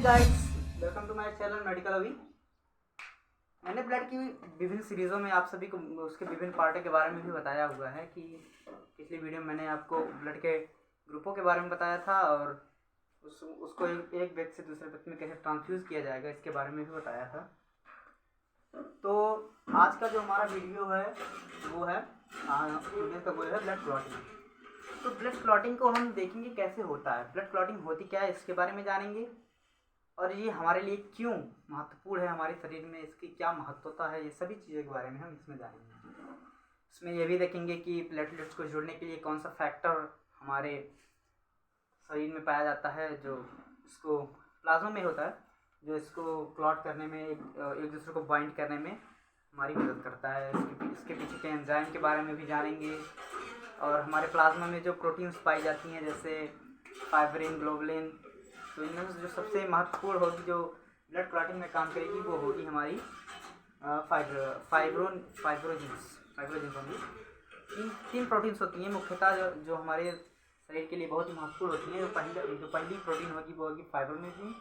Morning guys, welcome to my channel medical अभी। मैंने blood की विभिन्न सीरीज़ों में आप सभी को उसके विभिन्न पार्टों के बारे में भी बताया हुआ है कि पिछली वीडियो में मैंने आपको ब्लड के ग्रुपों के बारे में बताया था और उसको एक व्यक्ति से दूसरे व्यक्ति में कैसे ट्रांसफ्यूज़ किया जाएगा इसके बारे में भी बताया था। तो आज का जो हमारा वीडियो है वो है ब्लड क्लॉटिंग। तो ब्लड क्लॉटिंग को हम देखेंगे कैसे होता है, ब्लड क्लॉटिंग होती क्या है इसके बारे में जानेंगे और ये हमारे लिए क्यों महत्वपूर्ण है, हमारे शरीर में इसकी क्या महत्वता है, ये सभी चीज़ों के बारे में हम इसमें जानेंगे। इसमें ये भी देखेंगे कि प्लेटलेट्स को जोड़ने के लिए कौन सा फैक्टर हमारे शरीर में पाया जाता है जो इसको प्लाज्मा में होता है, जो इसको क्लॉट करने में एक दूसरे को बाइंड करने में हमारी मदद करता है। इसके पीछे के एंजाइम के बारे में भी जानेंगे और हमारे प्लाज्मा में जो प्रोटीन्स पाई जाती हैं जैसे फाइब्रिन, ग्लोबुलिन, तो इनमें से जो सबसे महत्वपूर्ण होगी जो ब्लड क्लॉटिंग में काम करेगी वो होगी हमारी फाइब्रोजिन्स होंगी। तीन प्रोटीन्स होती हैं मुख्यतः जो हमारे शरीर के लिए बहुत ही महत्वपूर्ण होती हैं। जो पहली प्रोटीन होगी वो होगी फाइब्रोजिन,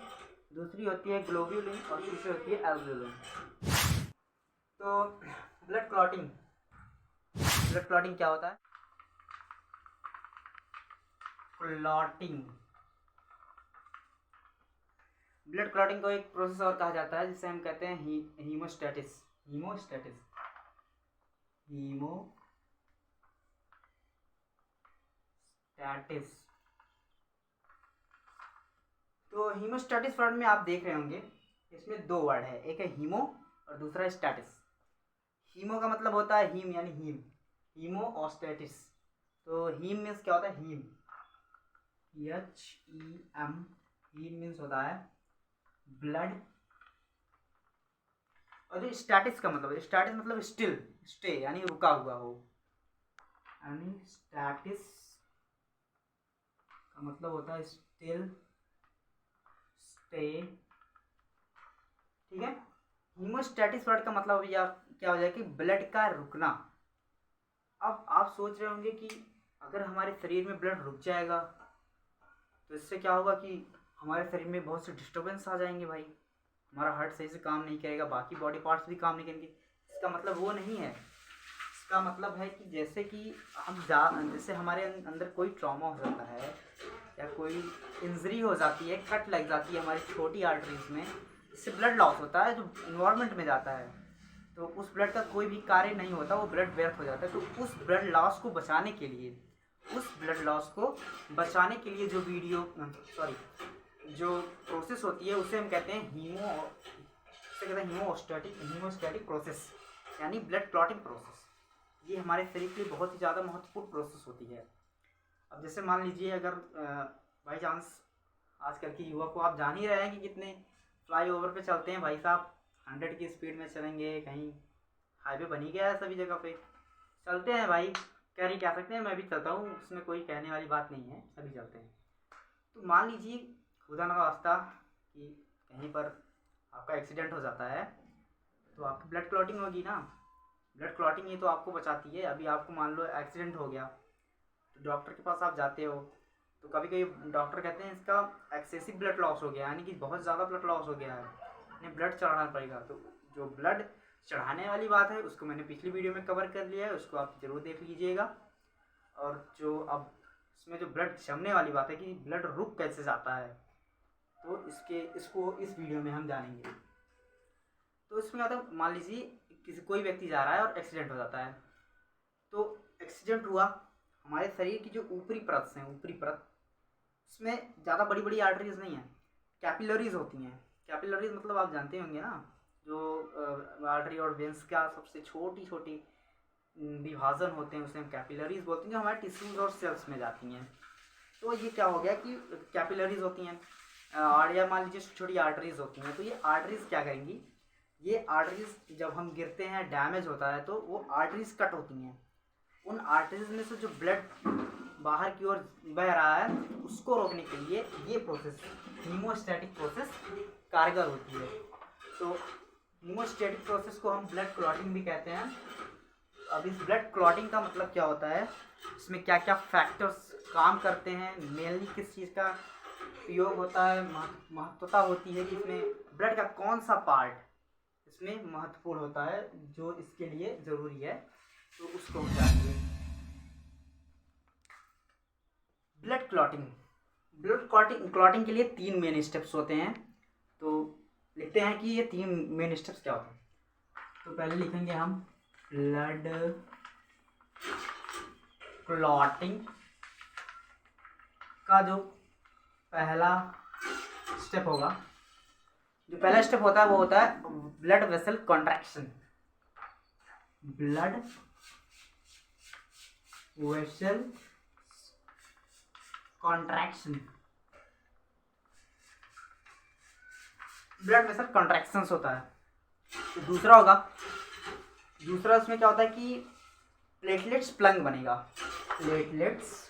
दूसरी होती है ग्लोब्यूलिन और तीसरी होती है एल्ब्यूलिन। तो ब्लड क्लॉटिंग क्या होता है? ब्लड क्लॉटिंग को एक प्रोसेस और कहा जाता है जिसे हम कहते हैं हीमोस्टैटिस। तो हीमोस्टैटिस वर्ड में आप देख रहे होंगे इसमें दो वर्ड है, एक है हीमो और दूसरा है स्टैटिस। हीमो का मतलब होता है हीम यानी हीमो और स्टैटिस। तो हीम मीन्स क्या होता है? हीम, HEM, हीम मीन्स होता है ब्लड। और जो स्टैटिस का मतलब स्टे यानी रुका हुआ हो, यानी स्टैटिस का मतलब होता है स्टिल, स्टे, ठीक है। हीमोस्टैटिस वर्ड का मतलब या क्या हो जाए कि ब्लड का रुकना। अब आप सोच रहे होंगे कि अगर हमारे शरीर में ब्लड रुक जाएगा तो इससे क्या होगा कि हमारे शरीर में बहुत से डिस्टर्बेंस आ जाएंगे भाई, हमारा हार्ट सही से काम नहीं करेगा, बाकी बॉडी पार्ट्स भी काम नहीं करेंगे। इसका मतलब वो नहीं है। इसका मतलब है कि जैसे हमारे अंदर कोई ट्रॉमा हो जाता है या कोई इंजरी हो जाती है, कट लग जाती है हमारी छोटी आर्टरीज में, इससे ब्लड लॉस होता है जो इन्वायरमेंट में जाता है, तो उस ब्लड का कोई भी कार्य नहीं होता, वो ब्लड व्यर्थ हो जाता है। तो उस ब्लड लॉस को बचाने के लिए जो प्रोसेस होती है उसे हम कहते हैं हीमोस्टैटिक प्रोसेस यानी ब्लड क्लॉटिंग प्रोसेस। ये हमारे शरीर के लिए बहुत ही ज़्यादा महत्वपूर्ण प्रोसेस होती है। अब जैसे मान लीजिए अगर बाई चांस आजकल के युवा को आप जान ही रहे हैं कि कितने फ्लाईओवर पे चलते हैं भाई साहब, 100 की स्पीड में चलेंगे, कहीं हाईवे बन ही गया है, सभी जगह पे चलते हैं भाई, कह सकते हैं, मैं भी चलता हूँ, उसमें कोई कहने वाली बात नहीं है, सभी चलते हैं। तो मान लीजिए खुदा ना वास्ता कि कहीं पर आपका एक्सीडेंट हो जाता है तो आपकी ब्लड क्लॉटिंग होगी ना। ब्लड क्लॉटिंग ही तो आपको बचाती है। अभी आपको मान लो एक्सीडेंट हो गया तो डॉक्टर के पास आप जाते हो तो कभी कभी डॉक्टर कहते हैं इसका एक्सेसिव ब्लड लॉस हो गया, यानी कि बहुत ज़्यादा ब्लड लॉस हो गया है, इन्हें ब्लड चढ़ाना पड़ेगा। तो जो ब्लड चढ़ाने वाली बात है उसको मैंने पिछली वीडियो में कवर कर लिया है, उसको आप ज़रूर देख लीजिएगा। और जो अब इसमें जो ब्लड जमने वाली बात है कि ब्लड रुक कैसे जाता है, तो इसको इस वीडियो में हम जानेंगे। तो इसमें क्या होता है, मान लीजिए कोई व्यक्ति जा रहा है और एक्सीडेंट हो जाता है। तो एक्सीडेंट हुआ, हमारे शरीर की जो ऊपरी परत इसमें ज़्यादा बड़ी आर्टरीज नहीं है, कैपिलरीज होती हैं। कैपिलरीज मतलब आप जानते होंगे ना, जो आर्टरी और वेंस का सबसे छोटी विभाजन होते हैं उसे हम कैपिलरीज बोलते हैं, जो हमारे टिश्यूज और सेल्स में जाती हैं। तो ये क्या हो गया कि कैपिलरीज होती हैं और या मान लीजिए छोटी आर्टरीज होती हैं। तो ये आर्टरीज क्या करेंगी, ये आर्टरीज जब हम गिरते हैं, डैमेज होता है, तो वो आर्टरीज कट होती हैं। उन आर्टरीज में से जो ब्लड बाहर की ओर बह रहा है उसको रोकने के लिए ये प्रोसेस, हीमोस्टैटिक प्रोसेस, कारगर होती है। तो हीमोस्टैटिक प्रोसेस को हम ब्लड क्लॉटिंग भी कहते हैं। अब इस ब्लड क्लॉटिंग का मतलब क्या होता है, इसमें क्या क्या फैक्टर्स काम करते हैं, मेनली किस चीज़ का उपयोग होता है, महत्वता होती है कि इसमें ब्लड का कौन सा पार्ट इसमें महत्वपूर्ण होता है जो इसके लिए ज़रूरी है, तो उसको हम जानिए। Blood clotting. ब्लड क्लॉटिंग के लिए 3 मेन स्टेप्स होते हैं। तो लिखते हैं कि ये 3 मेन स्टेप्स क्या होते हैं। तो पहले लिखेंगे हम ब्लड क्लॉटिंग का जो पहला स्टेप होगा, जो पहला स्टेप होता है वो होता है blood vessel contraction. Blood vessel contraction, blood vessel contractions होता है। तो दूसरा होगा, दूसरा उसमें क्या होता है कि प्लेटलेट्स प्लंग बनेगा। Platelets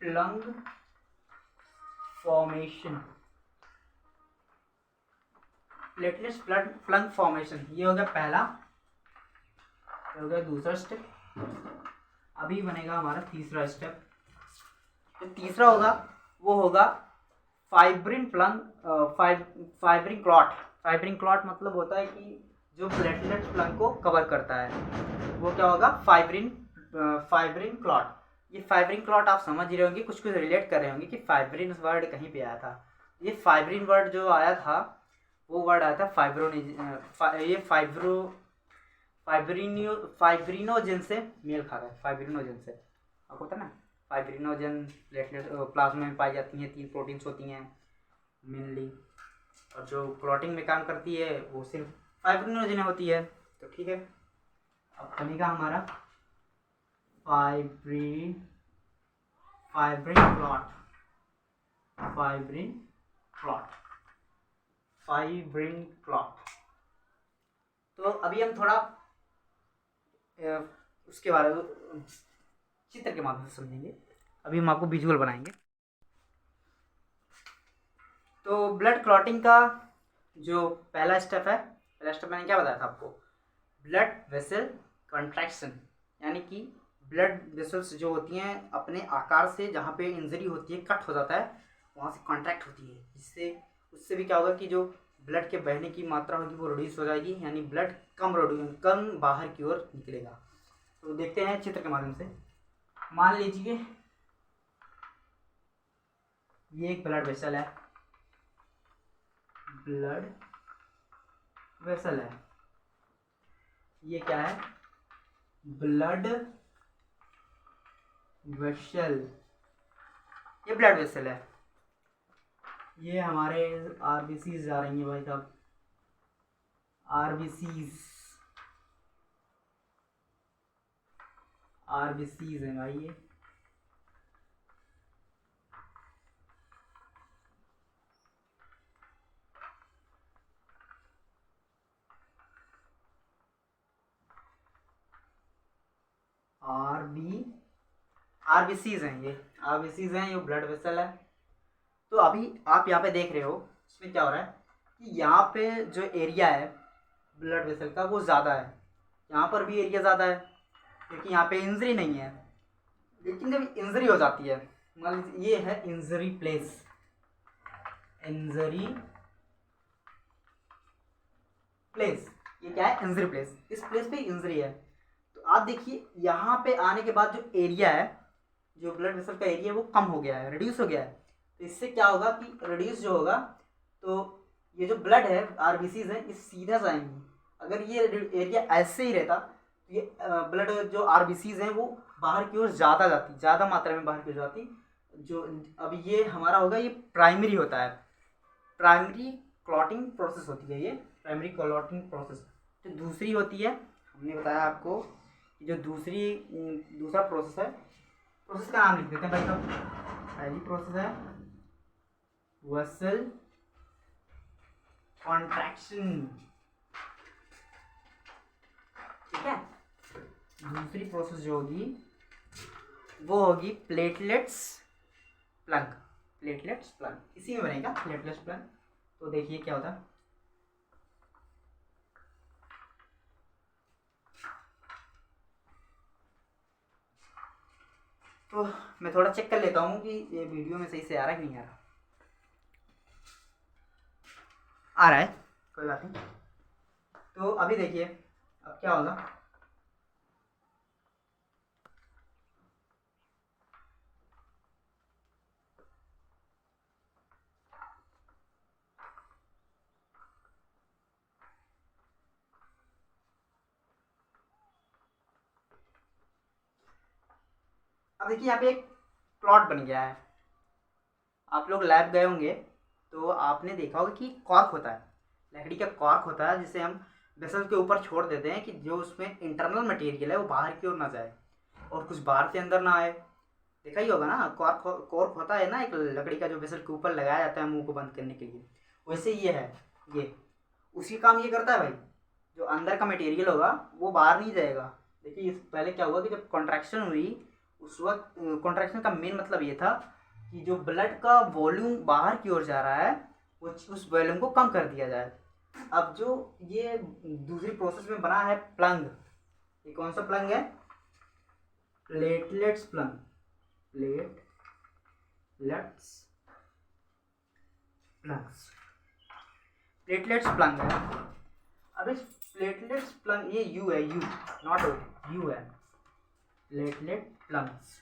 plunge formation. Platelets plunge formation, ये हो गया पहला, ये हो गया दूसरा स्टेप। अभी बनेगा हमारा तीसरा स्टेप। जो तीसरा होगा वो होगा फाइब्रिन क्लॉट। फाइब्रिन क्लॉट मतलब होता है कि जो प्लेटलेट प्लंग को कवर करता है, वो क्या होगा, फाइब्रिन क्लॉट। ये फाइब्रिन क्लॉट आप समझ ही रहे होंगे, कुछ रिलेट कर रहे होंगे कि फाइब्रिन वर्ड कहीं पे आया था। ये फाइब्रिन वर्ड जो आया था वो वर्ड आया था फाइब्रिनोजन से मेल खा रहा है। फाइब्रिनोजन से आपको पता ना, फाइब्रिनोजन प्लेटलेट प्लाज्मा में पाई जाती हैं, 3 प्रोटीन्स होती हैं मेनली, और जो क्लॉटिंग में काम करती है वो सिर्फ फाइब्रिनोजन होती है। तो ठीक है, अब बनेगा हमारा फाइब्रिन क्लॉट। तो अभी हम थोड़ा उसके बारे में चित्र के माध्यम से समझेंगे। अभी हम आपको विजुअल बनाएंगे। तो ब्लड क्लॉटिंग का जो पहला स्टेप है, पहला स्टेप मैंने क्या बताया था आपको, ब्लड वेसल कॉन्ट्रैक्शन, यानी कि ब्लड वेसल्स जो होती हैं अपने आकार से जहाँ पे इंजरी होती है, कट हो जाता है, वहाँ से कॉन्ट्रैक्ट होती है, जिससे उससे भी क्या होगा कि जो ब्लड के बहने की मात्रा होगी वो रिड्यूस हो जाएगी, यानी ब्लड कम बाहर की ओर निकलेगा। तो देखते हैं चित्र के माध्यम से। मान लीजिए ये एक ब्लड वेसल है, ब्लड वेसल है, ये क्या है, ब्लड वेसल, ये ब्लड वेसल है। ये हमारे आरबीसीज जा रही हैं भाई साहब, आरबीसीज हैं भाई ये। आरबीसीज हैं ये, आरबीसीज हैं, ये ब्लड वेसल है। तो अभी आप यहाँ पे देख रहे हो, इसमें क्या हो रहा है कि यहाँ पे जो एरिया है ब्लड वेसल का वो ज़्यादा है, यहाँ पर भी एरिया ज़्यादा है, क्योंकि यहाँ पे इंजरी नहीं है। लेकिन जब इंजरी हो जाती है, मान लीजिए ये है इंजरी प्लेस, ये क्या है, इंजरी प्लेस, इस प्लेस पे इंजरी है। तो आप देखिए यहाँ पे आने के बाद जो एरिया है, जो ब्लड वेसल का एरिया है वो कम हो गया है, रिड्यूस हो गया है। तो इससे क्या होगा कि रिड्यूस जो होगा, तो ये जो ब्लड है, आरबीसीज है, ये सीधा जाएंगी। अगर ये एरिया ऐसे ही रहता तो ये ब्लड जो आरबीसीज हैं वो बाहर की ओर ज़्यादा मात्रा में बाहर की ओर जाती। जो अब ये हमारा होगा, ये प्राइमरी होता है, प्राइमरी क्लॉटिंग प्रोसेस होती है ये, प्राइमरी क्लॉटिंग प्रोसेस। जो दूसरी होती है, हमने बताया आपको कि जो दूसरा प्रोसेस है, प्रोसेस का नाम लिख देते हैं भाई साहब। पहली प्रोसेस है वेसल कॉन्ट्रैक्शन, ठीक है। दूसरी प्रोसेस जो होगी वो होगी प्लेटलेट्स प्लंग, इसी में बनेगा प्लेटलेट्स प्लंग। तो देखिए क्या होता है, तो मैं थोड़ा चेक कर लेता हूँ कि ये वीडियो में सही से आ रहा है कि नहीं आ रहा। आ रहा है, कोई बात नहीं। तो अभी देखिए अब क्या होगा। अब देखिए यहाँ पे एक प्लॉट बन गया है। आप लोग लैब गए होंगे तो आपने देखा होगा कि कॉर्क होता है, लकड़ी का कॉर्क होता है, जिसे हम वेसल के ऊपर छोड़ देते हैं कि जो उसमें इंटरनल मटेरियल है वो बाहर की ओर ना जाए और कुछ बाहर से अंदर ना आए। देखा ही होगा ना, कॉर्क कॉर्क होता है ना एक लकड़ी का, जो वेसल के ऊपर लगाया जाता है मुंह को बंद करने के लिए। वैसे ये है, ये उसी काम ये करता है भाई। जो अंदर का मटेरियल होगा वो बाहर नहीं जाएगा। देखिए पहले क्या हुआ कि जब कॉन्ट्रैक्शन हुई उस वक्त कॉन्ट्रैक्शन का मेन मतलब ये था कि जो ब्लड का वॉल्यूम बाहर की ओर जा रहा है वो उस वॉल्यूम को कम कर दिया जाए। अब जो ये दूसरी प्रोसेस में बना है प्लंग, ये कौन सा प्लंग है? Platelets plunge, platelets plunges, platelets plunge है। अब इस प्लेटलेट्स प्लंग, ये यू है, यू नॉट ओ, यू है, प्लेटलेट प्लंग्स,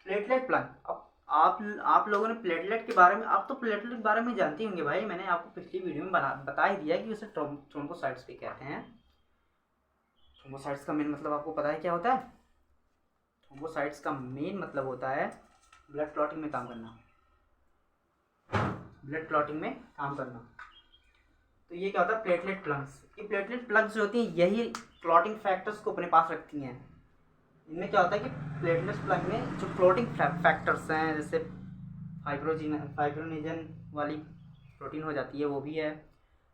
प्लेटलेट प्लंग। अब आप लोगों ने प्लेटलेट के बारे में, आप तो प्लेटलेट के बारे में जानते होंगे भाई, मैंने आपको पिछली वीडियो में बता ही दिया कि उसे थ्रोम्बोसाइट्स भी कहते हैं। थ्रोम्बोसाइट्स का मेन मतलब आपको पता है क्या होता है? थ्रोम्बोसाइट्स का मेन मतलब होता है ब्लड क्लॉटिंग में काम करना, ब्लड क्लॉटिंग में काम करना। तो ये क्या होता है? Platelet plugs. ये प्लेटलेट प्लग्स जो होती हैं यही क्लॉटिंग फैक्टर्स को अपने पास रखती हैं। इनमें क्या होता है कि प्लेटलेट्स प्लग में जो क्लॉटिंग फैक्टर्स हैं, जैसे फाइब्रोनिजन वाली प्रोटीन हो जाती है वो भी है,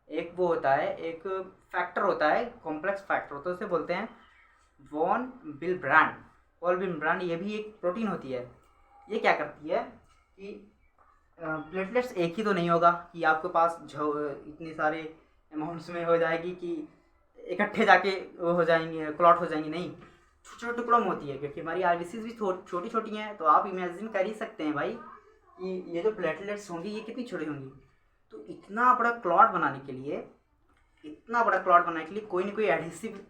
एक वो होता है, एक फैक्टर होता है, कॉम्प्लेक्स फैक्टर होता है, उसे बोलते हैं वॉन विल्ब्रांड, ये भी एक प्रोटीन होती है। ये क्या करती है कि प्लेटलेट्स एक ही तो नहीं होगा कि आपके पास इतने सारे अमाउंट्स में हो जाएगी कि इकट्ठे जाके वो हो जाएंगे, क्लॉट हो जाएंगी, नहीं, छोटे छोटे टुकड़ों में होती है, क्योंकि हमारी आरबीसीज भी छोटी छोटी हैं। तो आप इमेजिन कर ही सकते हैं भाई कि ये जो प्लेटलेट्स होंगी ये कितनी छोटी होंगी। तो इतना बड़ा क्लॉट बनाने के लिए, इतना बड़ा क्लॉट बनाने के लिए कोई ना कोई एडहेसिव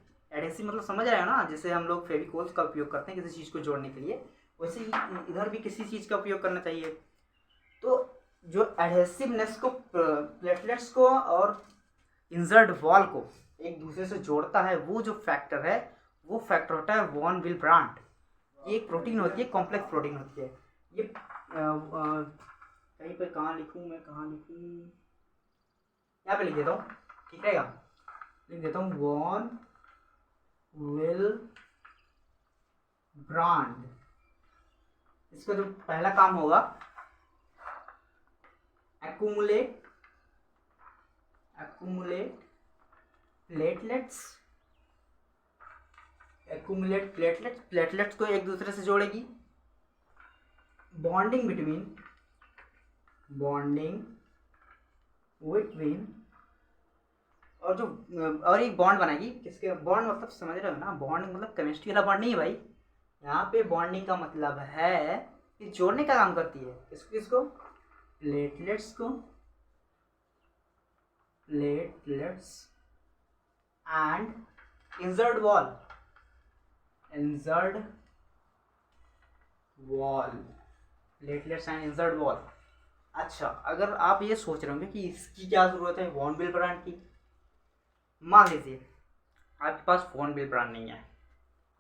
मतलब समझ रहे हो ना, जैसे हम लोग फेविकोल्स का उपयोग करते हैं किसी चीज़ को जोड़ने के लिए, वैसे ही इधर भी किसी चीज़ का उपयोग करना चाहिए। तो जो एडहेसिवनेस को, प्लेटलेट्स को और इंजर्ड वॉल को एक दूसरे से जोड़ता है, वो जो फैक्टर है वो फैक्टर होता है वॉन विल्ब्रांड। ये एक प्रोटीन होती है, कॉम्प्लेक्स प्रोटीन होती है। ये कहीं पर कहाँ लिखूँ मैं, कहाँ लिखूँ, यहाँ पे लिख देता हूँ, ठीक रहेगा, लिख देता हूँ वॉन विल्ब्रांड। इसका जो पहला काम होगा, एक्यूमुलेट प्लेटलेट्स को एक दूसरे से जोड़ेगी। बॉन्डिंग बिटवीन और एक बॉन्ड बनाएगी। किसके बॉन्ड मतलब समझ रहे हो ना? बॉन्ड मतलब केमिस्ट्री वाला बॉन्ड नहीं है भाई। यहाँ पे बॉन्डिंग का मतलब है कि जोड़ने का काम करती है। किसको? Platelets and injured wall. अच्छा, अगर आप ये सोच रहे होंगे कि इसकी क्या ज़रूरत है वॉन विल्ब्रांड की, मान लीजिए आपके पास वॉन विल्ब्रांड नहीं है,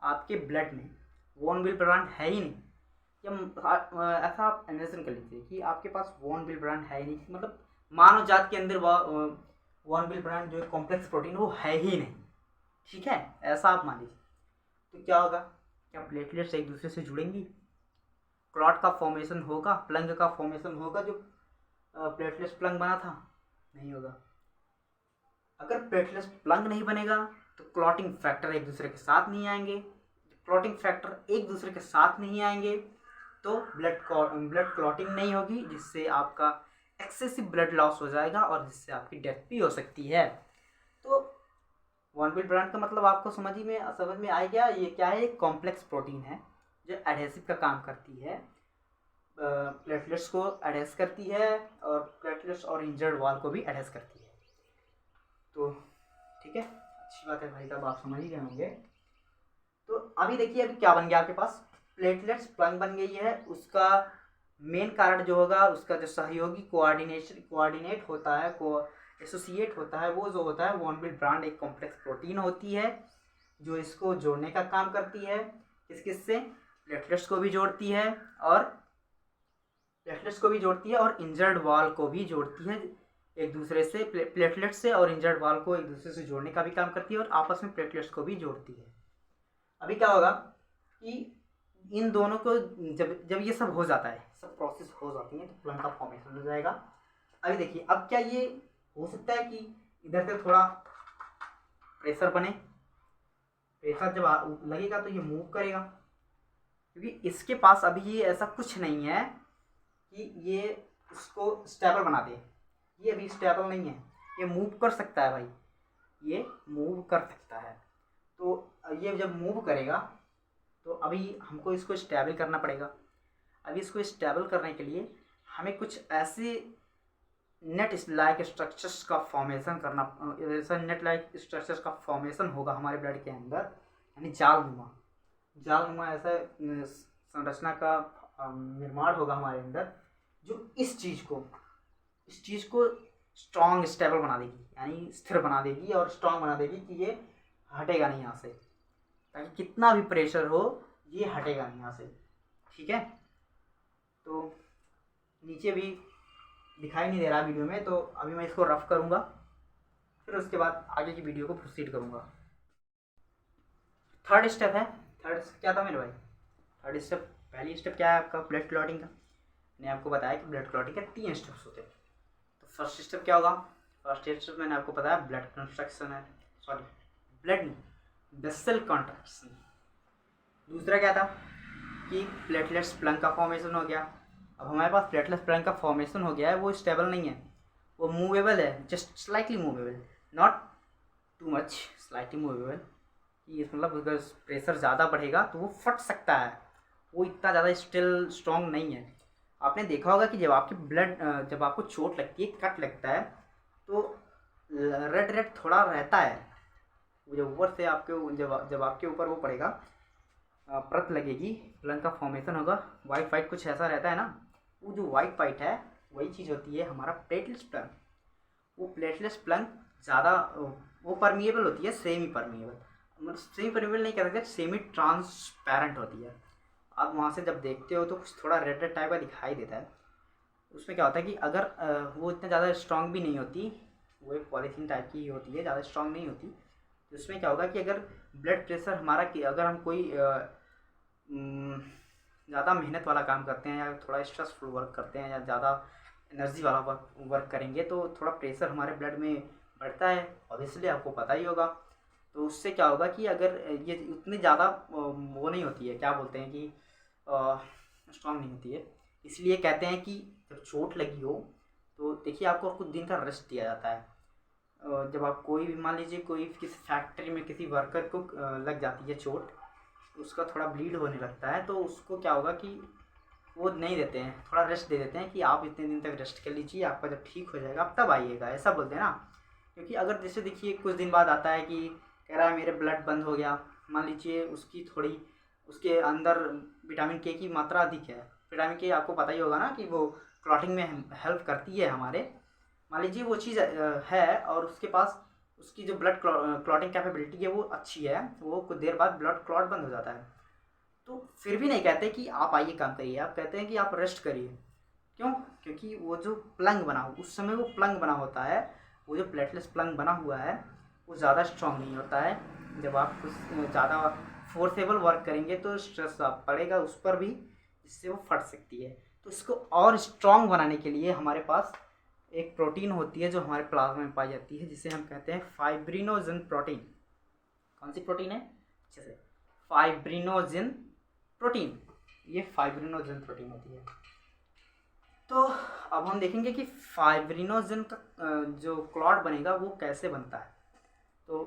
आपके ब्लड में वॉन विल्ब्रांड है ही नहीं, या ऐसा आप इमेजिन कर लीजिए कि आपके पास वॉन विल्ब्रांड है ही नहीं, मतलब मानव जात के अंदर वॉन विल्ब्रांड जो कॉम्प्लेक्स प्रोटीन वो है ही नहीं, ठीक है, ऐसा आप मान लीजिए। तो क्या होगा? क्या प्लेटलेट्स एक दूसरे से जुड़ेंगी? क्लॉट का फॉर्मेशन होगा, प्लंग का फॉर्मेशन होगा जो प्लेटलेट्स प्लंग बना था? नहीं होगा। अगर प्लेटलेट्स प्लंग नहीं बनेगा तो क्लॉटिंग फैक्टर एक दूसरे के साथ नहीं आएंगे। क्लॉटिंग फैक्टर एक दूसरे के साथ नहीं आएंगे तो ब्लड क्लॉटिंग नहीं होगी, जिससे आपका एक्सेसिव ब्लड लॉस हो जाएगा और जिससे आपकी डेथ भी हो सकती है। तो वॉन विल्ब्रांड का मतलब आपको समझ में आ गया? ये क्या है? एक कॉम्प्लेक्स प्रोटीन है जो एडहेसिव का काम करती है, प्लेटलेट्स को एडहेस करती है और प्लेटलेट्स और इंजर्ड वॉल को भी एडहेस करती है। तो ठीक है, अच्छी बात है भाई साहब, आप समझ ही गए होंगे। तो अभी देखिए अभी क्या बन गया आपके पास, प्लेटलेट्स प्लंग बन गई है। उसका मेन कारण जो होगा, उसका जो सहयोगी कोऑर्डिनेट होता है, को एसोसिएट होता है, वो जो होता है वो ऑनबिल ब्रांड एक कॉम्प्लेक्स प्रोटीन होती है जो इसको जोड़ने का काम करती है। किस किस से, प्लेटलेट्स को भी जोड़ती है और इंजर्ड वॉल को भी जोड़ती है एक दूसरे से, प्लेटलेट्स से और इंजर्ड वॉल को एक दूसरे से जोड़ने का भी काम करती है और आपस में प्लेटलेट्स को भी जोड़ती है। अभी क्या होगा कि इन दोनों को जब ये सब हो जाता है, सब प्रोसेस हो जाती है, तो प्लंग का फॉर्मेशन हो जाएगा। अभी देखिए अब क्या ये हो सकता है कि इधर से थोड़ा प्रेशर बने, प्रेशर जब लगेगा तो ये मूव करेगा, क्योंकि इसके पास अभी ये ऐसा कुछ नहीं है कि ये इसको स्टेबल बना दे। ये अभी स्टेबल नहीं है, ये मूव कर सकता है भाई, ये मूव कर सकता है। तो ये जब मूव करेगा तो अभी हमको इसको स्टेबल करना पड़ेगा। अभी इसको स्टेबल करने के लिए हमें कुछ ऐसे नेट लाइक स्ट्रक्चर्स का फॉर्मेशन करना, ऐसा नेट लाइक स्ट्रक्चर्स का फॉर्मेशन होगा हमारे ब्लड के अंदर, यानी जालनुमा ऐसा संरचना का निर्माण होगा हमारे अंदर, जो इस चीज़ को स्ट्रॉन्ग स्टेबल बना देगी, यानी स्थिर बना देगी और स्ट्रॉन्ग बना देगी कि ये हटेगा नहीं यहाँ से, ताकि कितना भी प्रेशर हो ये हटेगा नहीं यहाँ से। ठीक है, तो नीचे भी दिखाई नहीं दे रहा वीडियो में, तो अभी मैं इसको रफ करूँगा, फिर उसके बाद आगे की वीडियो को प्रोसीड करूँगा। थर्ड स्टेप है, थर्ड स्टेप क्या था मेरे भाई, थर्ड स्टेप, पहली स्टेप क्या है आपका ब्लड क्लॉटिंग का। मैंने आपको बताया कि ब्लड क्लॉटिंग के 3 स्टेप्स होते हैं। तो फर्स्ट स्टेप क्या होगा, फर्स्ट स्टेप मैंने आपको बताया ब्लड कंस्ट्रक्शन है, सॉरी ब्लड नहीं, वेसल कॉन्ट्रैक्शन। दूसरा क्या था कि प्लेटलेट्स प्लंग का फॉर्मेशन हो गया। अब हमारे पास प्लेटलेट्स प्लंग का फॉर्मेशन हो गया है, वो स्टेबल नहीं है, वो मूवेबल है, just slightly movable, not too much, slightly movable. ये मतलब अगर प्रेशर ज़्यादा बढ़ेगा तो वो फट सकता है, वो इतना ज़्यादा स्टिल स्ट्रॉन्ग नहीं है। आपने देखा होगा कि जब आपको चोट लगती है, कट लगता है, तो रेड थोड़ा रहता है, जब ऊपर से आपके जब आपके ऊपर वो पड़ेगा, परत लगेगी, प्लंग का फॉर्मेशन होगा, वाइट कुछ ऐसा रहता है ना, वो जो वाइट है वही चीज़ होती है हमारा प्लेटलेट्स प्लंग। वो प्लेटलेट्स प्लंग ज़्यादा वो परमिएबल होती है, सेमी परमिएबल, मतलब सेमी परमिएबल नहीं कह सकते, सेमी ट्रांसपेरेंट होती है। आप वहाँ से जब देखते हो तो कुछ थोड़ा रेड टाइप का दिखाई देता है। उसमें क्या होता है कि अगर वो इतना ज़्यादा स्ट्रॉन्ग भी नहीं होती, वो एक पॉलीथीन टाइप की होती है, ज़्यादा स्ट्रॉन्ग नहीं होती। तो उसमें क्या होगा कि अगर ब्लड प्रेशर हमारा, कि अगर हम कोई ज़्यादा मेहनत वाला काम करते हैं या थोड़ा स्ट्रेसफुल वर्क करते हैं या ज़्यादा एनर्जी वाला वर्क करेंगे, तो थोड़ा प्रेशर हमारे ब्लड में बढ़ता है, ऑब्वियसली आपको पता ही होगा। तो उससे क्या होगा कि अगर ये उतनी ज़्यादा वो नहीं होती है, क्या बोलते हैं कि स्ट्रॉन्ग नहीं होती है, इसलिए कहते हैं कि जब चोट लगी हो तो देखिए आपको कुछ दिन का रेस्ट दिया जाता है। जब आप कोई भी, मान लीजिए कोई किसी फैक्ट्री में किसी वर्कर को लग जाती है चोट, उसका थोड़ा ब्लीड होने लगता है, तो उसको क्या होगा कि वो नहीं देते हैं, थोड़ा रेस्ट दे देते हैं कि आप इतने दिन तक रेस्ट कर लीजिए, आपका जब ठीक हो जाएगा आप तब आइएगा, ऐसा बोलते हैं ना। क्योंकि अगर जैसे देखिए कुछ दिन बाद आता है कि कह रहा है मेरे ब्लड बंद हो गया, मान लीजिए उसकी थोड़ी, उसके अंदर विटामिन के की मात्रा अधिक है। विटामिन के आपको पता ही होगा ना कि वो क्लॉटिंग में हेल्प करती है हमारे, मान लीजिए वो चीज़ है और उसके पास उसकी जो ब्लड क्लॉटिंग कैपेबिलिटी है वो अच्छी है, वो कुछ देर बाद ब्लड क्लॉट बंद हो जाता है, तो फिर भी नहीं कहते कि आप आइए काम करिए, आप कहते हैं कि आप रेस्ट करिए। क्यों? क्योंकि वो जो प्लंग बना हो, उस समय वो प्लंग बना होता है, वो जो प्लेटलेट्स प्लंग बना हुआ है वो ज़्यादा स्ट्रॉन्ग नहीं होता है। जब आप कुछ ज़्यादा फोर्सेबल वर्क करेंगे तो स्ट्रेस पड़ेगा उस पर भी, जिससे वो फट सकती है। तो इसको और स्ट्रॉन्ग बनाने के लिए हमारे पास एक प्रोटीन होती है जो हमारे प्लाज्मा में पाई जाती है, जिसे हम कहते हैं फाइब्रिनोजन प्रोटीन। कौन सी प्रोटीन है? अच्छे से, फाइब्रिनोजन प्रोटीन, ये फाइब्रिनोजन प्रोटीन होती है। तो अब हम देखेंगे कि फाइब्रिनोजन का जो क्लॉट बनेगा वो कैसे बनता है। तो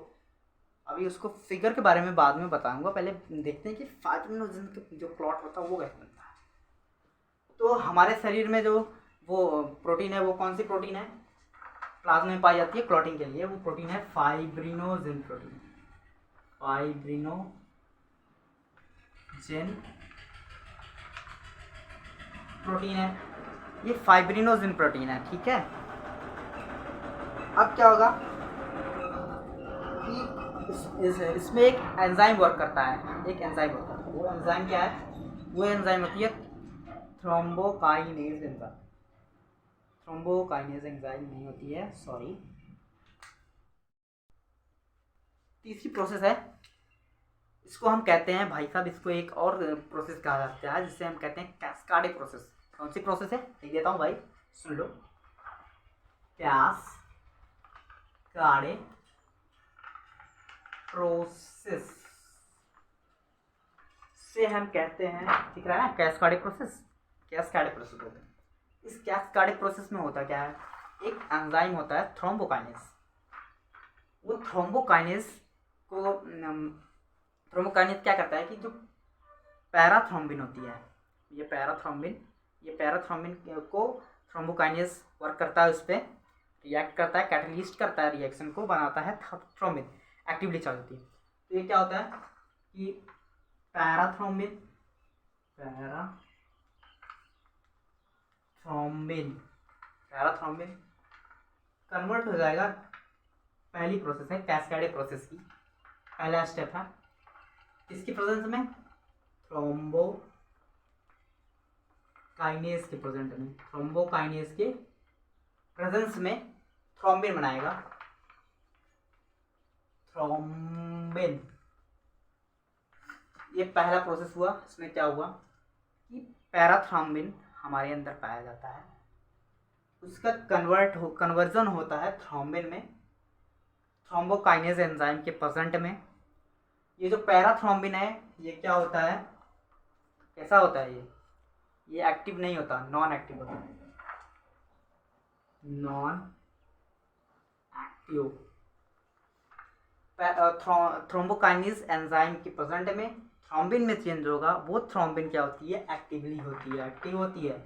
अभी उसको फिगर के बारे में बाद में बताऊंगा, पहले देखते हैं कि फाइब्रिनोजन का जो क्लॉट होता है वो कैसे बनता है। तो हमारे शरीर में जो वो प्रोटीन है वो कौन सी प्रोटीन है, प्लाज्मा में पाई जाती है क्लॉटिंग के लिए, वो प्रोटीन है फाइब्रिनोजन प्रोटीन। फाइब्रिनोजन प्रोटीन है, ये फाइब्रिनोजन प्रोटीन है, ठीक है। अब क्या होगा कि इसमें एक एंजाइम वर्क करता है, एक एंजाइम वर्क करता है। वो एंजाइम क्या है, वो एंजाइम होती है थ्रोम्बोकाइनेज एंजाइम। थ्रोम्बोकाइनेज एंजाइम नहीं होती है, सॉरी। तीसरी प्रोसेस है, इसको हम कहते हैं भाई साहब, इसको एक और प्रोसेस कहा जाता है जिसे हम कहते हैं कैस्काडे प्रोसेस। कौन सी प्रोसेस है, लिख देता हूँ भाई, सुन लो। कैस्काडे प्रोसेस से हम कहते हैं, दिख रहा है ना, कैस्काडे प्रोसेस। कैस्काडे प्रोसेस होता है। इस कैस्काडे प्रोसेस में होता क्या है, एक एंजाइम होता है थ्रोम्बोकाइनेज। वो थ्रोम्बोकाइनेज क्या करता है कि जो पैराथ्रोम्बिन होती है, ये पैराथ्रोम्बिन को थ्रोम्बोकाइनेज वर्क करता है, उस पर रिएक्ट करता है, कैटलिस्ट करता है, रिएक्शन को बनाता है थ्रोम्बिन, एक्टिवली चार्ज होती है। तो ये क्या होता है कि पैराथ्रोम्बिन कन्वर्ट हो जाएगा। पहली प्रोसेस है कैस्केड प्रोसेस की, पहला स्टेप है इसकी प्रेजेंस में थ्रोम्बोकाइनेज के प्रेजेंस में थ्रोम्बिन बनाएगा। थ्रोम्बिन, ये पहला प्रोसेस हुआ। इसमें क्या हुआ कि पैराथ्रोम्बिन हमारे अंदर पाया जाता है, उसका कन्वर्जन होता है थ्रोम्बिन में, थ्रोम्बोकाइनेज एंजाइम के प्रेजेंट में। ये जो पैराथ्रोम्बिन है ये क्या होता है, कैसा होता है, ये एक्टिव नहीं होता, नॉन एक्टिव होता है। नॉन एक्टिव थ्रोम्बोकाइनेज एंजाइम के प्रेजेंट में थ्रोम्बिन में चेंज होगा। वो थ्रोम्बिन क्या होती है, एक्टिव होती है।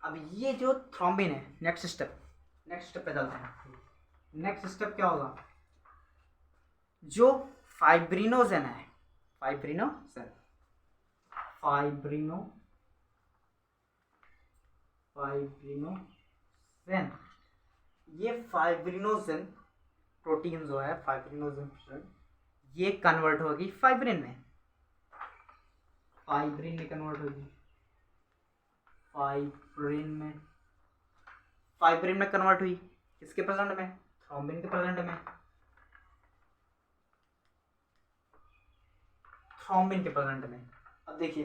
अब ये जो थ्रोम्बिन है, नेक्स्ट स्टेप पे चलते हैं। नेक्स्ट स्टेप क्या होगा, जो फाइब्रिनोजन है, फाइब्रिनोजन ये फाइब्रिनोजन प्रोटीन जो है, ये कन्वर्ट होगी फाइब्रिन में, कन्वर्ट होगी फाइब्रिन में कन्वर्ट हुई। किसके प्रेजेंट में, थ्रोम्बिन के प्रेजेंट में, अब देखिए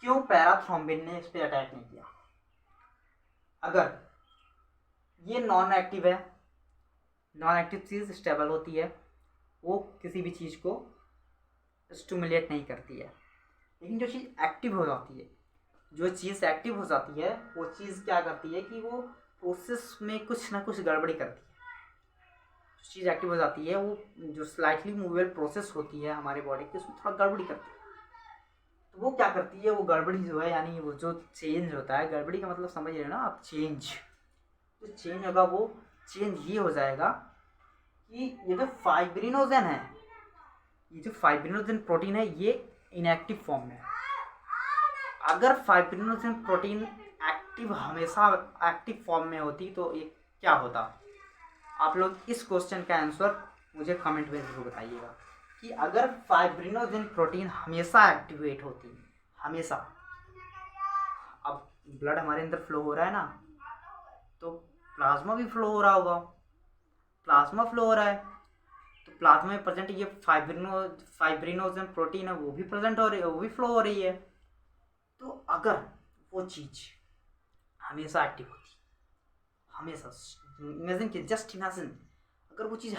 क्यों पैराथ्रोम्बिन ने इस पे अटैक नहीं किया। अगर ये नॉन एक्टिव है, नॉन एक्टिव चीज़ स्टेबल होती है, वो किसी भी चीज़ को स्टिमुलेट नहीं करती है। लेकिन जो चीज़ एक्टिव हो जाती है, वो चीज़ क्या करती है कि वो प्रोसेस में कुछ ना कुछ गड़बड़ी करती है। जो चीज़ एक्टिव हो जाती है, वो जो स्लाइटली मूवेबल प्रोसेस होती है हमारे बॉडी की, उसमें थोड़ा गड़बड़ी करती है। तो वो क्या करती है, वो गड़बड़ी जो है, यानी वो जो चेंज होता है, गड़बड़ी का मतलब समझ रहे हो ना आप, चेंज जो चेंज होगा, वो चेंज ये हो जाएगा कि ये जो फाइब्रिनोजन प्रोटीन है, ये इनएक्टिव फॉर्म में है। अगर फाइब्रिनोजन प्रोटीन हमेशा एक्टिव फॉर्म में होती तो ये क्या होता। आप लोग इस क्वेश्चन का आंसर मुझे कमेंट में जरूर बताइएगा कि अगर फाइब्रिनोजन प्रोटीन हमेशा एक्टिवेट होती, हमेशा, अब ब्लड हमारे अंदर फ्लो हो रहा है ना, तो प्लाज्मा भी फ्लो हो रहा होगा, तो प्लाज्मा में प्रेजेंट ये फाइब्रिनोजन प्रोटीन है, वो भी प्रेजेंट हो रही है, वो भी फ्लो हो रही है। तो अगर वो चीज़ हमेशा एक्टिव होती, हमेशा, इमेजिन कि जस्ट इमेजिन, अगर वो चीज़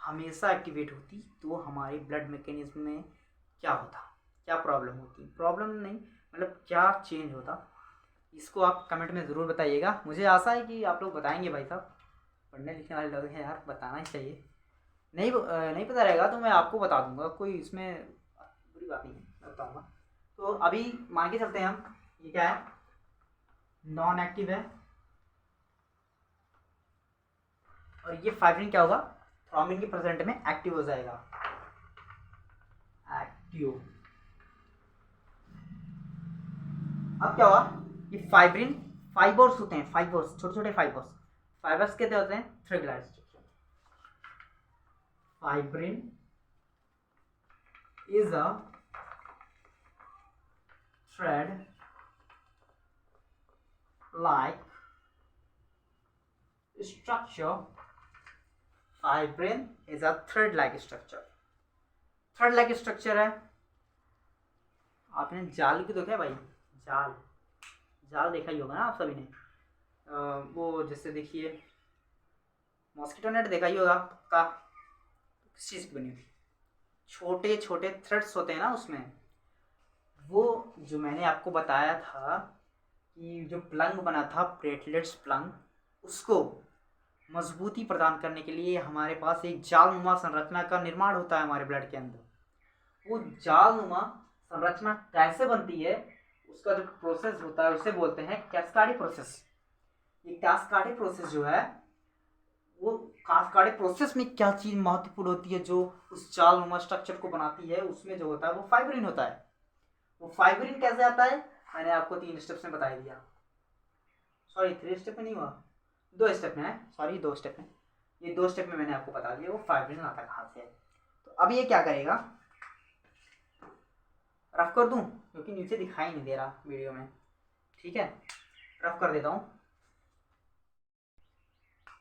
हमेशा एक्टिवेट होती तो हमारे ब्लड मैकेनिज्म में क्या होता, क्या प्रॉब्लम होती, प्रॉब्लम नहीं, मतलब क्या चेंज होता। इसको आप कमेंट में ज़रूर बताइएगा। मुझे आशा है कि आप लोग बताएंगे भाई साहब, पढ़ने लिखने वाले लोग हैं यार, बताना ही चाहिए। नहीं पता रहेगा तो मैं आपको बता दूंगा, कोई इसमें बुरी बात नहीं है, मैं बताऊँगा। तो अभी मान के चलते हैं हम, ये क्या है, नॉन एक्टिव है, और ये फाइब्रिन क्या होगा, थ्रोम्बिन के प्रेजेंट में एक्टिव हो जाएगा, एक्टिव। अब क्या हुआ, ये फाइब्रिन फाइबर्स होते हैं, फाइबर्स, छोटे छोटे फाइबर्स, फाइबर्स कहते होते हैं thread like structure. Fibrin is a thread like structure. Fibrin is a thread like structure. Thread like structure है। आपने जाल की तो क्या भाई, जाल जाल देखा ही होगा ना आप सभी ने। वो जैसे देखिए मॉस्किटो नेट देखा ही होगा पक्का, किस चीज़ की बनी हुई, छोटे छोटे थ्रेड्स होते हैं ना उसमें। वो जो मैंने आपको बताया था कि जो प्लंग बना था, प्लेटलेट्स प्लंग, उसको मजबूती प्रदान करने के लिए हमारे पास एक जालनुमा संरचना का निर्माण होता है हमारे ब्लड के अंदर। वो जालनुमा संरचना कैसे बनती है, उसका जो प्रोसेस होता है उसे बोलते हैं कैस्काडी प्रोसेस। ये कैस्काडी प्रोसेस जो है, वो कैस्काडी प्रोसेस में क्या चीज़ महत्वपूर्ण होती है जो उस जालनुमा स्ट्रक्चर को बनाती है, उसमें जो होता है वो फाइब्रिन होता है। वो फाइब्रिन कैसे आता है, मैंने आपको 3 स्टेप्स में बता दिया, सॉरी 3 स्टेप में नहीं हुआ, 2 स्टेप में है, सॉरी 2 स्टेप में, ये 2 स्टेप में मैंने आपको बता दिया वो फाइब्रिन आता कहाँ से है। तो अब ये क्या करेगा, रफ कर दूं क्योंकि नीचे दिखाई नहीं दे रहा वीडियो में, ठीक है, रफ कर देता हूँ।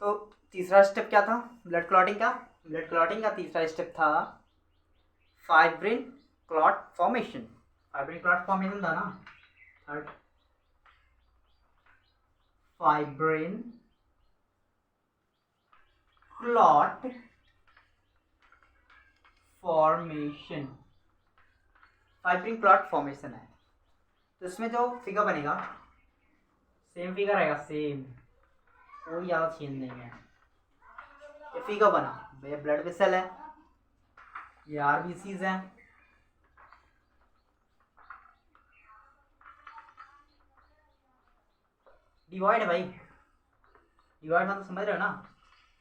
तो तीसरा स्टेप क्या था ब्लड क्लॉटिंग का, ब्लड क्लॉटिंग का तीसरा स्टेप था fibrin clot formation. Fibrin clot formation था ना, third fibrin clot formation, fibrin clot formation है। तो इसमें जो फिगर बनेगा सेम फिगर रहेगा, सेम, कोई ज़्यादा चेंज नहीं है। ये फिगर बना, ये ब्लड वेसल है, ये आरबीसीज हैं, डिवाइड है भाई, डिवाइड मतलब समझ रहे हो ना,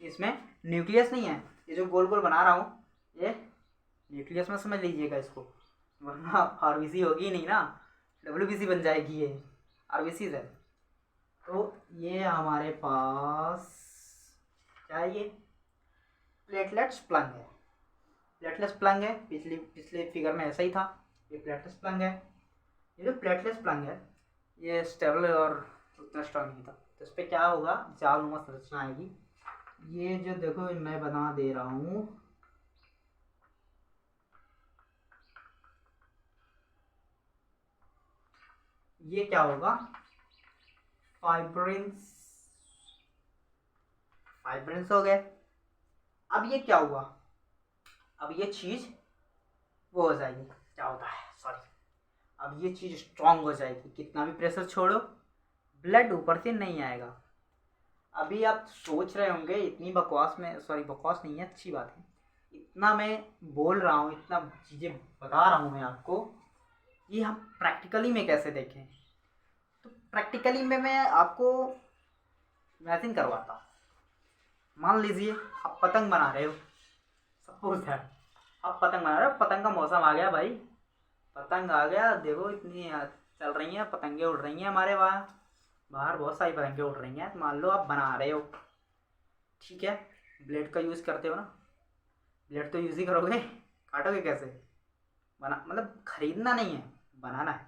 इसमें न्यूक्लियस नहीं है, ये जो गोल गोल बना रहा हूँ ये न्यूक्लियस में समझ लीजिएगा इसको, वरना आरबीसी होगी नहीं ना, डब्ल्यूबीसी बन जाएगी, ये आरबीसीज है। तो ये हमारे पास क्या है, ये प्लेटलेट्स प्लंग है, प्लेटलेट्स प्लंग है, पिछले फिगर में ऐसा ही था, ये प्लेटलेट्स प्लंग है। ये जो प्लेटलेट्स प्लंग है ये स्टेबल और उतना स्ट्रॉन्ग नहीं था, तो इस पर क्या होगा, जालनुमा संरचना आएगी। ये जो देखो मैं बना दे रहा हूँ, ये क्या होगा, फाइब्रिन्स, फाइब्रिन्स हो गए। अब ये क्या हुआ, अब ये चीज़ वो हो जाएगी, क्या होता है, सॉरी, अब ये चीज़ स्ट्रांग हो जाएगी, कितना भी प्रेशर छोड़ो ब्लड ऊपर से नहीं आएगा। अभी आप सोच रहे होंगे इतनी बकवास में, सॉरी बकवास नहीं है, अच्छी बात है, इतना मैं बोल रहा हूँ, इतना चीज़ें बता रहा हूँ मैं आपको, ये हम प्रैक्टिकली में कैसे देखें। तो प्रैक्टिकली में मैं आपको इमेजिन करवाता हूँ। मान लीजिए आप पतंग बना रहे हो, सपोज है आप पतंग बना रहे हो, पतंग का मौसम आ गया भाई, पतंग आ गया, देखो इतनी चल रही हैं पतंगे, उड़ रही हैं हमारे वहाँ बाहर, बहुत सारी पतंगे उड़ रही हैं। मान लो आप बना रहे हो, ठीक है, ब्लेड का यूज़ करते हो ना, ब्लेड तो यूज़ ही करोगे, काटोगे कैसे, बना मतलब खरीदना नहीं है, बनाना है।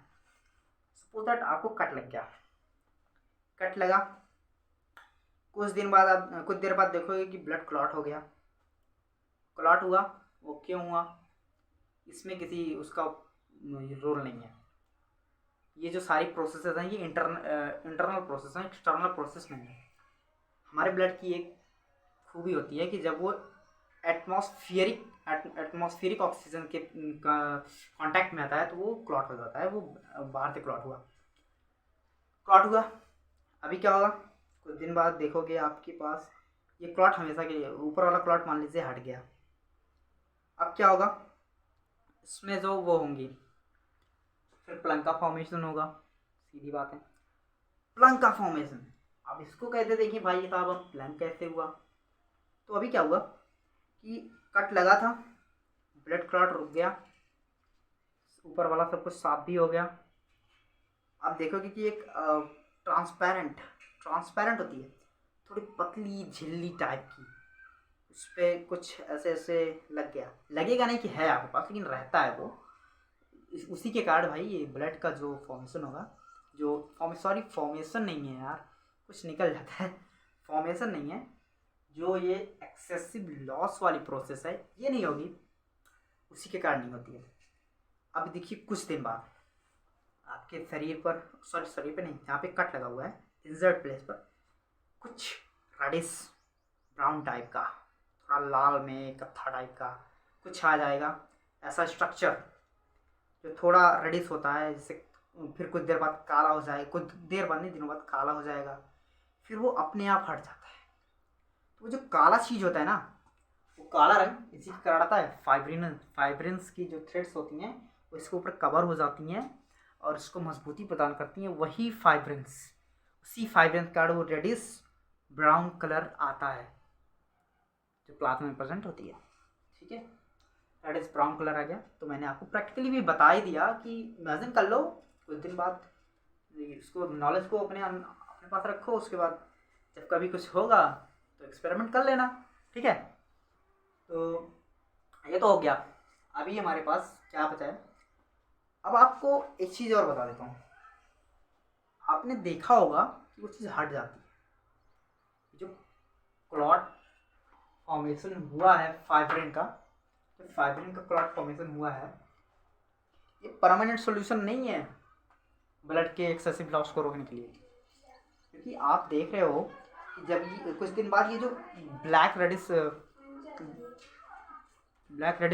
सपोज दैट आपको कट लग गया, कट लगा, कुछ दिन बाद आप, कुछ देर बाद देखोगे कि ब्लड क्लॉट हो गया, क्लॉट हुआ, वो क्यों हुआ, इसमें किसी उसका रोल नहीं है। ये जो सारी प्रोसेसेस हैं ये इंटरनल प्रोसेस हैं, एक्सटर्नल प्रोसेस नहीं है। हमारे ब्लड की एक खूबी होती है कि जब वो एटमॉस्फेरिक ऑक्सीजन के कांटेक्ट में आता है तो वो क्लॉट हो जाता है, वो बाहर से क्लॉट हुआ। क्लॉट हुआ। अभी क्या होगा, कुछ दिन बाद देखोगे आपके पास ये क्लॉट हमेशा के लिए, ऊपर वाला क्लॉट मान लीजिए हट गया। अब क्या होगा, इसमें जो वो होंगी, फिर प्लंग का फॉर्मेशन होगा। सीधी बात है, प्लंग का फॉर्मेशन। अब इसको कहते थे कि भाई साहब अब प्लंग कैसे हुआ। तो अभी क्या हुआ कि कट लगा था, ब्लड क्लॉट रुक गया, ऊपर वाला सब कुछ साफ भी हो गया। आप देखोगे कि एक ट्रांसपेरेंट होती है, थोड़ी पतली झिल्ली टाइप की, उस पर कुछ ऐसे ऐसे लग गया। लगेगा नहीं कि है आपके पास, लेकिन रहता है वो। उसी के कारण भाई ये ब्लड का जो फॉर्मेशन होगा, जो फॉर्मेशन नहीं है यार, कुछ निकल जाता है, फॉर्मेशन नहीं है, जो ये एक्सेसिव लॉस वाली प्रोसेस है ये नहीं होगी, उसी के कारण नहीं होती है। अब देखिए कुछ दिन बाद आपके शरीर पर, शरीर पे नहीं, यहाँ पे कट लगा हुआ है इंजर्ड प्लेस पर, कुछ रेडिश ब्राउन टाइप का, थोड़ा लाल में कत्था टाइप का कुछ आ जाएगा। ऐसा स्ट्रक्चर जो थोड़ा रेडिश होता है, जैसे फिर कुछ देर बाद काला हो जाए, कुछ देर बाद नहीं, दिनों बाद काला हो जाएगा, फिर वो अपने आप हट जाता है। तो वो जो काला चीज़ होता है ना, वो काला रंग इसी के कारण आता है, फाइब्रिन्स की जो थ्रेड्स होती हैं वो इसके ऊपर कवर हो जाती हैं और इसको मजबूती प्रदान करती हैं, वही फाइब्रिन्स, उसी फाइब्रिन्स के कारण वो रेडिश ब्राउन कलर आता है जो क्लॉथ में प्रेजेंट होती है। ठीक है, रेडिश ब्राउन कलर आ गया। तो मैंने आपको प्रैक्टिकली भी बता ही दिया कि इमेजिन कर लो, कुछ दिन बाद इसको नॉलेज को अपने पास रखो, उसके बाद जब कभी कुछ होगा तो एक्सपेरिमेंट कर लेना। ठीक है, तो ये तो हो गया। अभी हमारे पास क्या बचा है, अब आपको एक चीज़ और बता देता हूँ। आपने देखा होगा कि वो चीज़ हट जाती है, जो क्लॉट फॉर्मेशन हुआ है फाइब्रिन का, जो फाइब्रिन का क्लॉट फॉर्मेशन हुआ है, ये परमानेंट सॉल्यूशन नहीं है ब्लड के एक्सेसिव लॉस को रोकने के लिए। क्योंकि आप देख रहे हो कि जब ये कुछ दिन बाद ये जो ब्लैक रेडिश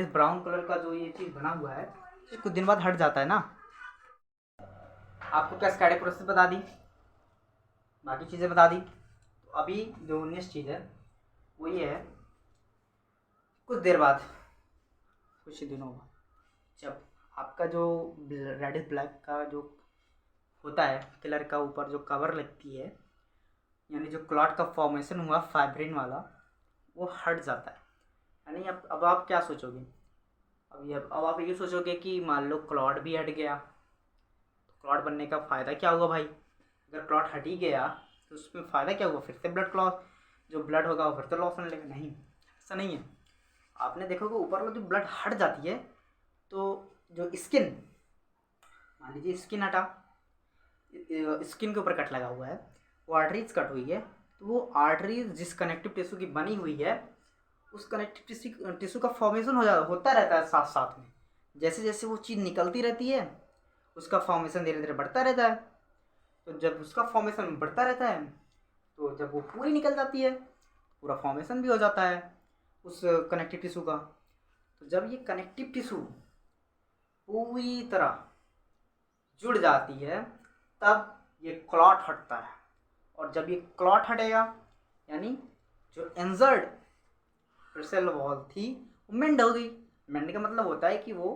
ब्राउन कलर का जो ये चीज़ बना हुआ है, ये कुछ दिन बाद हट जाता है ना। आपको क्या स्टैटिक प्रोसेस बता दी, बाकी चीज़ें बता दी। तो अभी जो 19 चीज़ है वो ये है, कुछ देर बाद, कुछ दिनों बाद, जब आपका जो रेडिश ब्लैक का जो होता है कलर का ऊपर जो कवर लगती है, यानी जो क्लॉट का फॉर्मेशन हुआ फाइब्रिन वाला, वो हट जाता है। यानी अब आप क्या सोचोगे, अब आप ये सोचोगे कि मान लो क्लॉट भी हट गया, तो क्लॉट बनने का फ़ायदा क्या हुआ भाई। अगर क्लॉट हट ही गया तो उसमें फ़ायदा क्या हुआ, फिर से ब्लड क्लॉट जो ब्लड होगा वो फिर से लॉस होने लगेगा। नहीं, ऐसा नहीं है। आपने देखोगे ऊपर वाला जो ब्लड हट जाती है, तो जो स्किन, मान लीजिए स्किन हटा, स्किन के ऊपर कट लगा हुआ है, वो आर्टरीज कट हुई है, तो वो आर्टरीज जिस कनेक्टिव टिश्यू की बनी हुई है, उस कनेक्टिव टिश्यू का फॉर्मेशन होता रहता है साथ साथ में। जैसे जैसे वो चीज़ निकलती रहती है, उसका फॉर्मेशन धीरे धीरे बढ़ता रहता है। तो जब उसका फॉर्मेशन बढ़ता रहता है, तो जब वो पूरी निकल जाती है, पूरा फॉर्मेशन भी हो जाता है उस कनेक्टिव टिश्यू का। तो जब ये कनेक्टिव टिश्यू पूरी तरह जुड़ जाती है, तब ये क्लॉट हटता है। और जब ये क्लॉट हटेगा, यानी जो इंजर्ड सेल वॉल थी वो मेंड हो गई। मेंड का मतलब होता है कि वो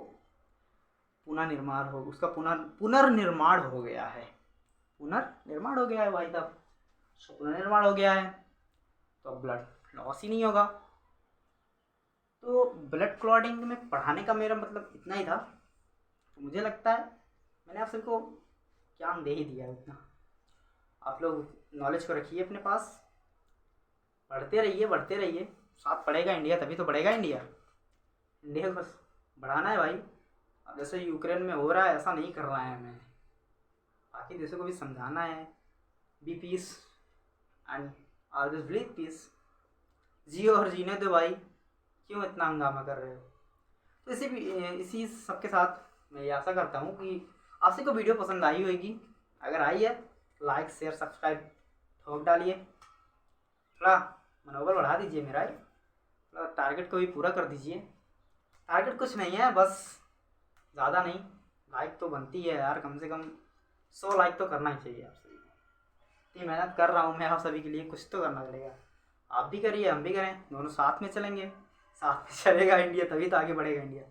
पुनर्निर्माण हो, उसका पुनर्निर्माण हो गया है, पुनर्निर्माण हो गया है भाई साहब, पुनर्निर्माण हो गया है, तो अब ब्लड लॉस ही नहीं होगा। तो ब्लड क्लॉटिंग में पढ़ाने का मेरा मतलब इतना ही था। तो मुझे लगता है मैंने आप सबको ज्ञान दे ही दिया है इतना। आप लोग नॉलेज को रखिए अपने पास, बढ़ते रहिए। साथ बढ़ेगा इंडिया, तभी तो बढ़ेगा इंडिया को बस बढ़ाना है भाई। अब जैसे यूक्रेन में हो रहा है, ऐसा नहीं करना है हमें, बाकी देशों को भी समझाना है, be peace and always believe peace, जियो और जीने दो भाई, क्यों इतना हंगामा कर रहे हो। तो इसी सबके साथ मैं ये आशा करता हूँ कि आप सबको वीडियो पसंद आई होगी। अगर आई है लाइक शेयर सब्सक्राइब ठोक डालिए, थोड़ा मनोबल बढ़ा दीजिए मेरा, थोड़ा टारगेट को भी पूरा कर दीजिए। टारगेट कुछ नहीं है, बस ज़्यादा नहीं, लाइक तो बनती है यार, कम से कम 100 लाइक तो करना ही चाहिए आप सभी को। इतनी मेहनत कर रहा हूँ मैं आप सभी के लिए, कुछ तो करना पड़ेगा। आप भी करिए, हम भी करें, दोनों साथ में चलेंगे, साथ में चलेगा इंडिया, तभी तो आगे बढ़ेगा इंडिया।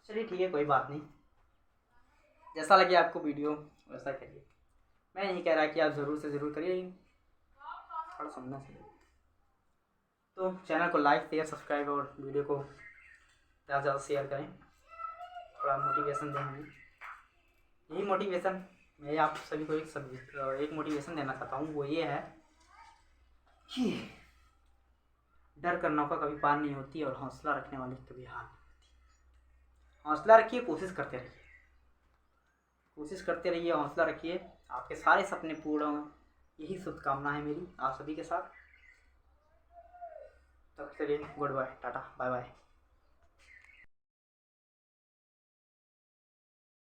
चलिए ठीक है, कोई बात नहीं, जैसा लगे आपको वीडियो वैसा करिए। मैं नहीं कह रहा कि आप ज़रूर से ज़रूर करिए, लेकिन थोड़ा सुनना चाहिए। तो चैनल को लाइक शेयर सब्सक्राइब और वीडियो को ज़्यादा से ज़्यादा शेयर करें, थोड़ा मोटिवेशन दें हमें। यही मोटिवेशन मैं आप सभी को एक मोटिवेशन देना चाहता हूँ, वो ये है कि डर कर नौका कभी पार नहीं होती और हौसला रखने वाले की कभी हार नहीं होती। हौसला रखिए, कोशिश करते रहिए, कोशिश करते रहिए, हौसला रखिए, आपके सारे सपने पूर्ण हों, यही शुभकामना है मेरी आप सभी के साथ। तब चलिए, good bye, tata bye bye.